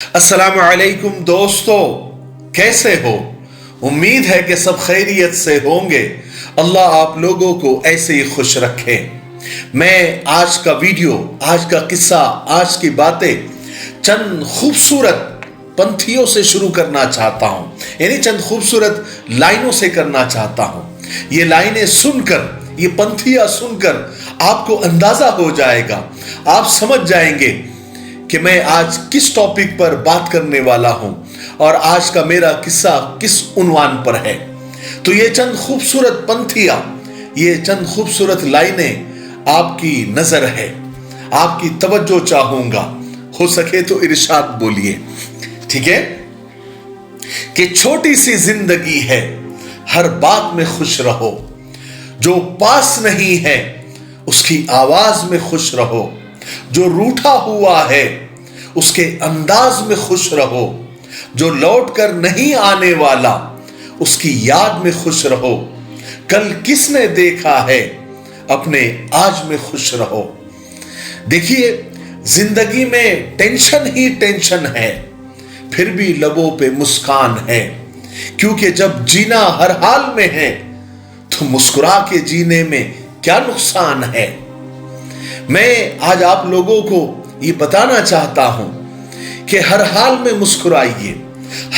السلام علیکم دوستو، کیسے ہو؟ امید ہے کہ سب خیریت سے ہوں گے۔ اللہ آپ لوگوں کو ایسے ہی خوش رکھے۔ میں آج کا ویڈیو، آج کا قصہ، آج کی باتیں چند خوبصورت پنتھیوں سے شروع کرنا چاہتا ہوں، یعنی چند خوبصورت لائنوں سے کرنا چاہتا ہوں۔ یہ لائنیں سن کر، یہ پنتھیاں سن کر آپ کو اندازہ ہو جائے گا، آپ سمجھ جائیں گے کہ میں آج کس ٹاپک پر بات کرنے والا ہوں اور آج کا میرا قصہ کس عنوان پر ہے۔ تو یہ چند خوبصورت پنتھیاں، یہ چند خوبصورت لائنیں آپ کی نظر ہے، آپ کی توجہ چاہوں گا، ہو سکے تو ارشاد بولیے، ٹھیک ہے؟ کہ چھوٹی سی زندگی ہے، ہر بات میں خوش رہو، جو پاس نہیں ہے اس کی آواز میں خوش رہو، جو روٹھا ہوا ہے اس کے انداز میں خوش رہو، جو لوٹ کر نہیں آنے والا اس کی یاد میں خوش رہو، کل کس نے دیکھا ہے اپنے آج میں خوش رہو۔ دیکھیے، زندگی میں ٹینشن ہی ٹینشن ہے، پھر بھی لبوں پہ مسکان ہے، کیونکہ جب جینا ہر حال میں ہے تو مسکرا کے جینے میں کیا نقصان ہے۔ میں آج آپ لوگوں کو یہ بتانا چاہتا ہوں کہ ہر حال میں مسکرائیے،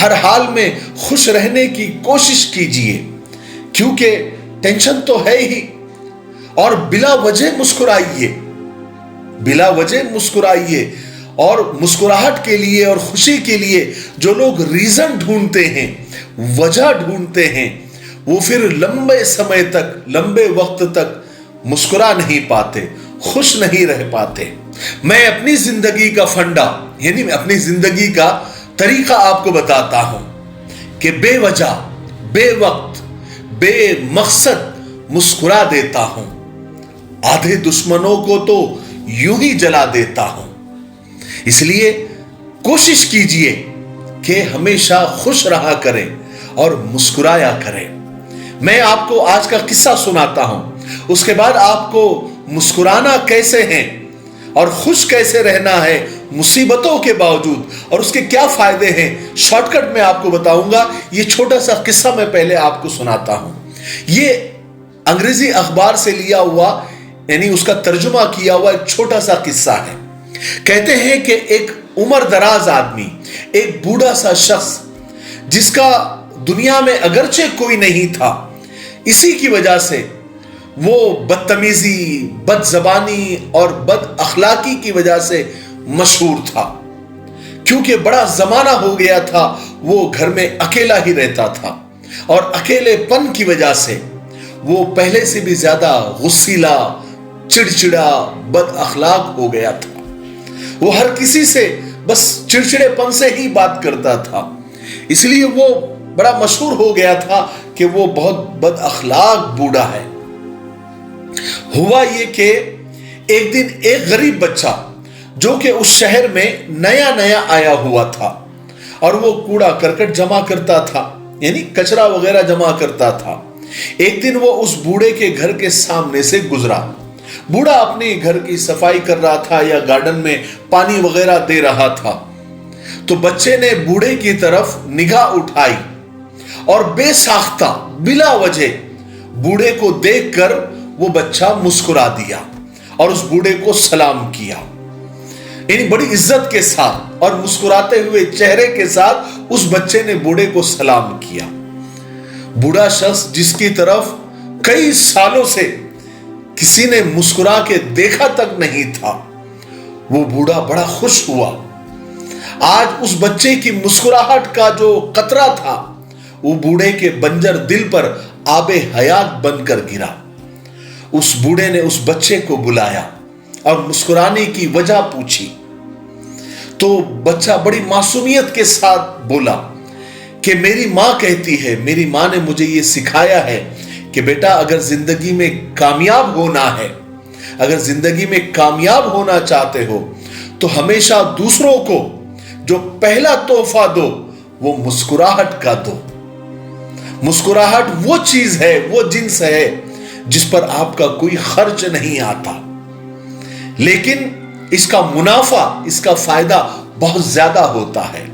ہر حال میں خوش رہنے کی کوشش کیجیے، کیونکہ ٹینشن تو ہے ہی، اور بلا وجہ مسکرائیے، بلا وجہ مسکرائیے۔ اور مسکراہٹ کے لیے اور خوشی کے لیے جو لوگ ریزن ڈھونڈتے ہیں، وجہ ڈھونڈتے ہیں، وہ پھر لمبے سمے تک، لمبے وقت تک مسکرا نہیں پاتے، خوش نہیں رہ پاتے۔ میں اپنی زندگی کا فنڈا، یعنی میں اپنی زندگی کا طریقہ آپ کو بتاتا ہوں کہ بے وجہ، بے وقت، بے مقصد مسکرا دیتا ہوں، آدھے دشمنوں کو تو یوں ہی جلا دیتا ہوں۔ اس لیے کوشش کیجئے کہ ہمیشہ خوش رہا کریں اور مسکرایا کریں۔ میں آپ کو آج کا قصہ سناتا ہوں، اس کے بعد آپ کو مسکرانا کیسے ہیں اور خوش کیسے رہنا ہے مصیبتوں کے باوجود، اور اس کے کیا فائدے ہیں، شارٹ کٹ میں آپ کو بتاؤں گا۔ یہ چھوٹا سا قصہ میں پہلے آپ کو سناتا ہوں۔ یہ انگریزی اخبار سے لیا ہوا، یعنی اس کا ترجمہ کیا ہوا ایک چھوٹا سا قصہ ہے۔ کہتے ہیں کہ ایک عمر دراز آدمی، ایک بوڑھا سا شخص، جس کا دنیا میں اگرچہ کوئی نہیں تھا، اسی کی وجہ سے وہ بدتمیزی، بد زبانی اور بد اخلاقی کی وجہ سے مشہور تھا، کیونکہ بڑا زمانہ ہو گیا تھا وہ گھر میں اکیلا ہی رہتا تھا، اور اکیلے پن کی وجہ سے وہ پہلے سے بھی زیادہ غصیلا، چڑچڑا، بد اخلاق ہو گیا تھا۔ وہ ہر کسی سے بس چڑچڑے پن سے ہی بات کرتا تھا، اس لیے وہ بڑا مشہور ہو گیا تھا کہ وہ بہت بد اخلاق بوڑھا ہے۔ ہوا یہ کہ ایک دن ایک غریب بچہ، جو کہ اس شہر میں نیا نیا آیا ہوا تھا، اور وہ کوڑا کرکٹ جمع کرتا تھا، یعنی کچرا وغیرہ جمع کرتا تھا، ایک دن وہ اس بوڑھے کے گھر کے سامنے سے گزرا۔ بوڑھا اپنی گھر کی صفائی کر رہا تھا یا گارڈن میں پانی وغیرہ دے رہا تھا، تو بچے نے بوڑھے کی طرف نگاہ اٹھائی اور بے ساختہ، بلا وجہ بوڑھے کو دیکھ کر وہ بچہ مسکرا دیا اور اس بوڑھے کو سلام کیا، یعنی بڑی عزت کے ساتھ اور مسکراتے ہوئے چہرے کے ساتھ اس بچے نے بوڑھے کو سلام کیا۔ بوڑھا شخص جس کی طرف کئی سالوں سے کسی نے مسکرا کے دیکھا تک نہیں تھا، وہ بوڑھا بڑا خوش ہوا۔ آج اس بچے کی مسکراہٹ کا جو قطرہ تھا، وہ بوڑھے کے بنجر دل پر آب حیات بن کر گرا۔ اس بوڑھے نے اس بچے کو بلایا اور مسکرانے کی وجہ پوچھی، تو بچہ بڑی معصومیت کے ساتھ بولا کہ میری ماں کہتی ہے، میری ماں نے مجھے یہ سکھایا ہے کہ بیٹا، اگر زندگی میں کامیاب ہونا ہے، اگر زندگی میں کامیاب ہونا چاہتے ہو تو ہمیشہ دوسروں کو جو پہلا تحفہ دو وہ مسکراہٹ کا دو۔ مسکراہٹ وہ چیز ہے، وہ جنس ہے جس پر آپ کا کوئی خرچ نہیں آتا، لیکن اس کا منافع، اس کا فائدہ بہت زیادہ ہوتا ہے۔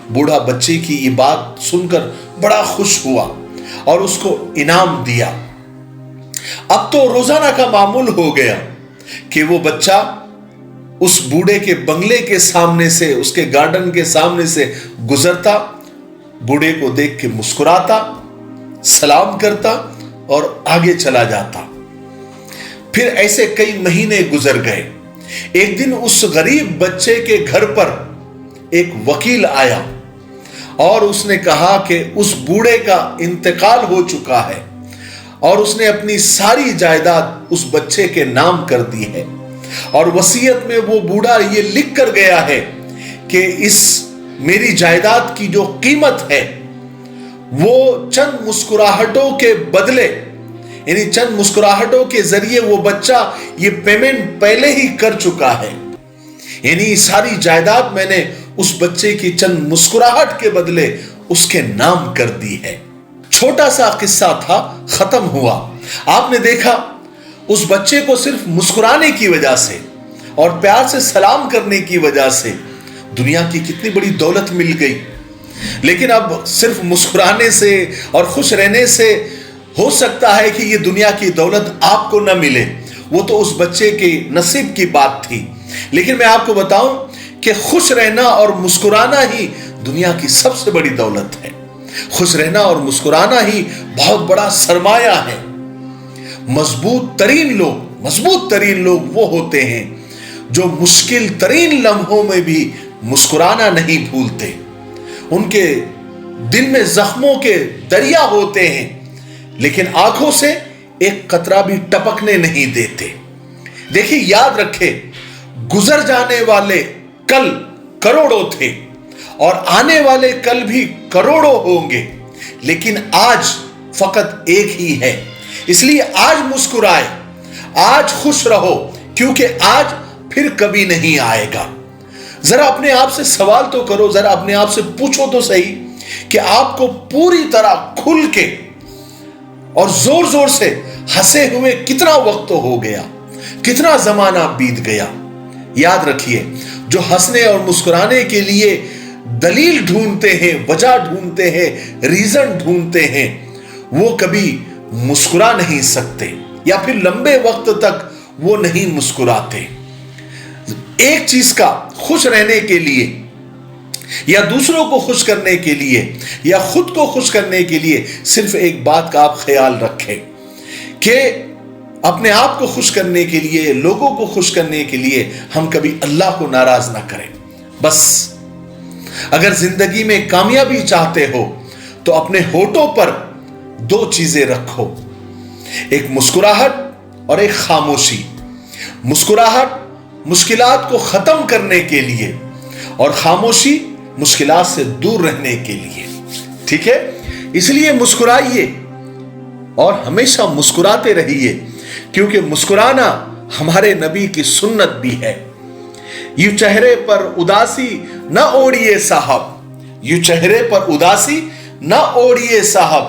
بوڑھا بچے کی یہ بات سن کر بڑا خوش ہوا اور اس کو انعام دیا۔ اب تو روزانہ کا معمول ہو گیا کہ وہ بچہ اس بوڑھے کے بنگلے کے سامنے سے، اس کے گارڈن کے سامنے سے گزرتا، بوڑھے کو دیکھ کے مسکراتا، سلام کرتا اور آگے چلا جاتا۔ پھر ایسے کئی مہینے گزر گئے۔ ایک دن اس غریب بچے کے گھر پر ایک وکیل آیا اور اس نے کہا کہ اس بوڑھے کا انتقال ہو چکا ہے اور اس نے اپنی ساری جائیداد اس بچے کے نام کر دی ہے، اور وصیت میں وہ بوڑھا یہ لکھ کر گیا ہے کہ اس میری جائیداد کی جو قیمت ہے وہ چند مسکراہٹوں کے بدلے، یعنی چند مسکراہٹوں کے ذریعے وہ بچہ یہ پیمنٹ پہلے ہی کر چکا ہے، یعنی ساری جائیداد میں نے اس بچے کی چند مسکراہٹ کے بدلے اس کے نام کر دی ہے۔ چھوٹا سا قصہ تھا، ختم ہوا۔ آپ نے دیکھا اس بچے کو صرف مسکرانے کی وجہ سے اور پیار سے سلام کرنے کی وجہ سے دنیا کی کتنی بڑی دولت مل گئی۔ لیکن اب صرف مسکرانے سے اور خوش رہنے سے ہو سکتا ہے کہ یہ دنیا کی دولت آپ کو نہ ملے، وہ تو اس بچے کے نصیب کی بات تھی۔ لیکن میں آپ کو بتاؤں کہ خوش رہنا اور مسکرانا ہی دنیا کی سب سے بڑی دولت ہے۔ خوش رہنا اور مسکرانا ہی بہت بڑا سرمایہ ہے۔ مضبوط ترین لوگ وہ ہوتے ہیں جو مشکل ترین لمحوں میں بھی مسکرانا نہیں بھولتے۔ ان کے دل میں زخموں کے دریا ہوتے ہیں لیکن آنکھوں سے ایک قطرہ بھی ٹپکنے نہیں دیتے۔ دیکھیے، یاد رکھے، گزر جانے والے کل کروڑوں تھے اور آنے والے کل بھی کروڑوں ہوں گے، لیکن آج فقط ایک ہی ہے۔ اس لیے آج مسکرائے، آج خوش رہو، کیونکہ آج پھر کبھی نہیں آئے گا۔ ذرا اپنے آپ سے سوال تو کرو، ذرا اپنے آپ سے پوچھو تو صحیح کہ آپ کو پوری طرح کھل کے اور زور زور سے ہنسے ہوئے کتنا وقت ہو گیا، کتنا زمانہ بیت گیا۔ یاد رکھیے، جو ہنسنے اور مسکرانے کے لیے دلیل ڈھونڈتے ہیں، وجہ ڈھونڈتے ہیں، ریزن ڈھونڈتے ہیں، وہ کبھی مسکرا نہیں سکتے یا پھر لمبے وقت تک وہ نہیں مسکراتے۔ ایک چیز کا خوش رہنے کے لیے یا دوسروں کو خوش کرنے کے لیے یا خود کو خوش کرنے کے لیے صرف ایک بات کا آپ خیال رکھیں کہ اپنے آپ کو خوش کرنے کے لیے، لوگوں کو خوش کرنے کے لیے ہم کبھی اللہ کو ناراض نہ کریں۔ بس اگر زندگی میں کامیابی چاہتے ہو تو اپنے ہونٹوں پر دو چیزیں رکھو، ایک مسکراہٹ اور ایک خاموشی۔ مسکراہٹ مشکلات کو ختم کرنے کے لیے اور خاموشی مشکلات سے دور رہنے کے لیے، ٹھیک ہے؟ اس لیے مسکرائیے اور ہمیشہ مسکراتے رہیے، کیونکہ مسکرانا ہمارے نبی کی سنت بھی ہے۔ یوں چہرے پر اداسی نہ اوڑھیے صاحب، یوں چہرے پر اداسی نہ اوڑھیے صاحب،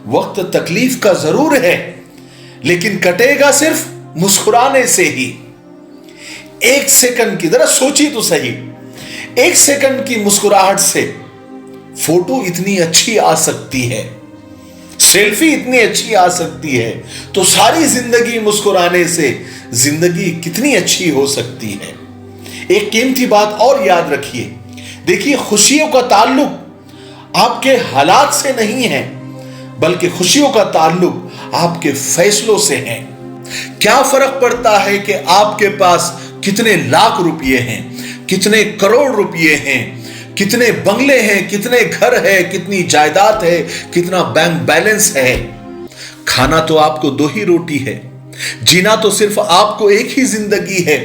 وقت تکلیف کا ضرور ہے لیکن کٹے گا صرف مسکرانے سے ہی۔ ایک سیکنڈ کی، ذرا سوچی تو صحیح، ایک سیکنڈ کی مسکراہٹ سے فوٹو اتنی اچھی آ سکتی ہے، سیلفی اتنی اچھی آ سکتی ہے، تو ساری زندگی مسکرانے سے زندگی کتنی اچھی ہو سکتی ہے۔ ایک قیمتی بات اور یاد رکھیے، دیکھیے، خوشیوں کا تعلق آپ کے حالات سے نہیں ہے بلکہ خوشیوں کا تعلق آپ کے فیصلوں سے ہے۔ کیا فرق پڑتا ہے کہ آپ کے پاس کتنے لاکھ روپے ہیں، کتنے کروڑ روپے ہیں، کتنے بنگلے ہیں، کتنے گھر ہیں، کتنی جائیداد ہے، کتنا بینک بیلنس ہے؟ کھانا تو آپ کو دو ہی روٹی ہے، جینا تو صرف آپ کو ایک ہی زندگی ہے۔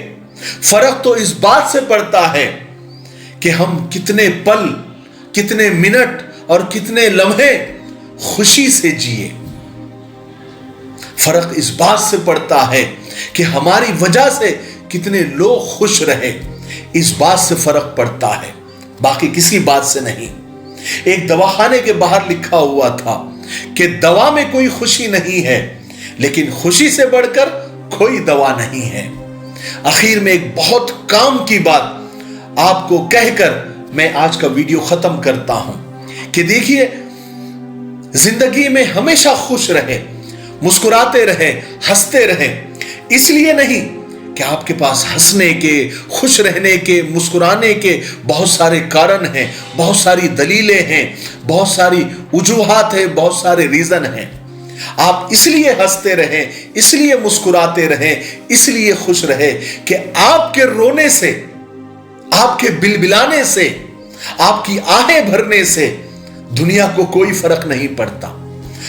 فرق تو اس بات سے پڑتا ہے کہ ہم کتنے پل، کتنے منٹ اور کتنے لمحے خوشی سے جیے۔ فرق اس بات سے پڑتا ہے کہ ہماری وجہ سے کتنے لوگ خوش رہے، اس بات سے فرق پڑتا ہے، باقی کسی بات سے نہیں۔ ایک دواخانے کے باہر لکھا ہوا تھا کہ دوا میں کوئی خوشی نہیں ہے لیکن خوشی سے بڑھ کر کوئی دوا نہیں ہے۔ آخر میں ایک بہت کام کی بات آپ کو کہہ کر میں آج کا ویڈیو ختم کرتا ہوں کہ دیکھیے، زندگی میں ہمیشہ خوش رہے، مسکراتے رہے، ہنستے رہے۔ اس لیے نہیں کہ آپ کے پاس ہنسنے کے، خوش رہنے کے، مسکرانے کے بہت سارے کارن ہیں، بہت ساری دلیلیں ہیں، بہت ساری وجوہات ہیں، بہت سارے ریزن ہیں۔ آپ اس لیے ہنستے رہیں، اس لیے مسکراتے رہیں، اس لیے خوش رہے کہ آپ کے رونے سے، آپ کے بلبلانے سے، آپ کی آہیں بھرنے سے دنیا کو کوئی فرق نہیں پڑتا،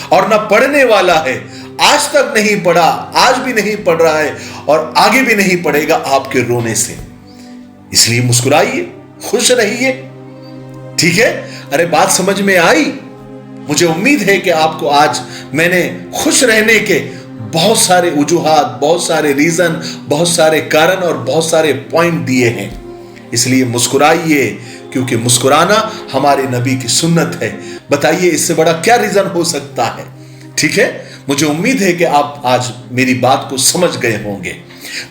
اور نہ پڑنے والا ہے۔ آج تک نہیں پڑا، آج بھی نہیں پڑ رہا ہے، اور آگے بھی نہیں پڑے گا آپ کے رونے سے۔ اس لیے مسکرائیے، خوش رہیے، ٹھیک ہے؟ ارے بات سمجھ میں آئی؟ مجھے امید ہے کہ آپ کو آج میں نے خوش رہنے کے بہت سارے وجوہات، بہت سارے ریزن، بہت سارے کارن اور بہت سارے پوائنٹ دیے ہیں۔ اس لیے مسکرائیے، کیونکہ مسکرانا ہمارے نبی کی سنت ہے۔ بتائیے اس سے بڑا کیا ریزن ہو سکتا ہے؟ ٹھیک ہے؟ مجھے امید ہے کہ آپ آج میری بات کو سمجھ گئے ہوں گے۔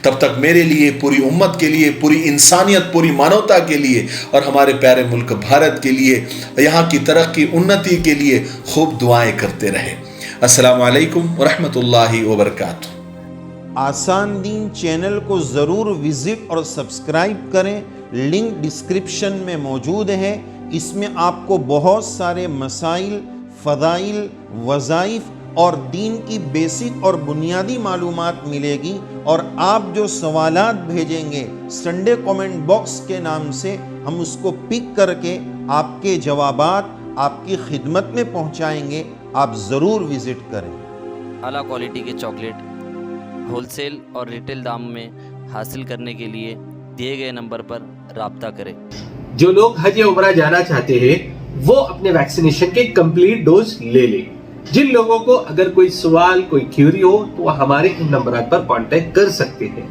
تب تک میرے لیے، پوری امت کے لیے، پوری انسانیت، پوری مانوتا کے لیے اور ہمارے پیارے ملک بھارت کے لیے، یہاں کی ترقی، انتی کے لیے خوب دعائیں کرتے رہے۔ السلام علیکم ورحمۃ اللہ وبرکاتہ۔ آسان دین چینل کو ضرور وزٹ اور سبسکرائب کریں، لنک ڈسکرپشن میں موجود ہے۔ اس میں آپ کو بہت سارے مسائل، فضائل، وظائف اور دین کی بیسک اور بنیادی معلومات ملے گی، اور آپ جو سوالات بھیجیں گے سنڈے کومنٹ باکس کے نام سے، ہم اس کو پک کر کے آپ کے جوابات آپ کی خدمت میں پہنچائیں گے۔ آپ ضرور وزٹ کریں۔ اعلیٰ کوالٹی کے چاکلیٹ ہول سیل اور ریٹیل دام میں حاصل کرنے کے لیے دیے گئے نمبر پر رابطہ کریں۔ جو لوگ حج یا عمرہ جانا چاہتے ہیں وہ اپنے ویکسینیشن کے کمپلیٹ ڈوز لے لیں۔ جن لوگوں کو اگر کوئی سوال، کوئی کیوری ہو تو وہ ہمارے ان نمبرات پر کانٹیکٹ کر سکتے ہیں۔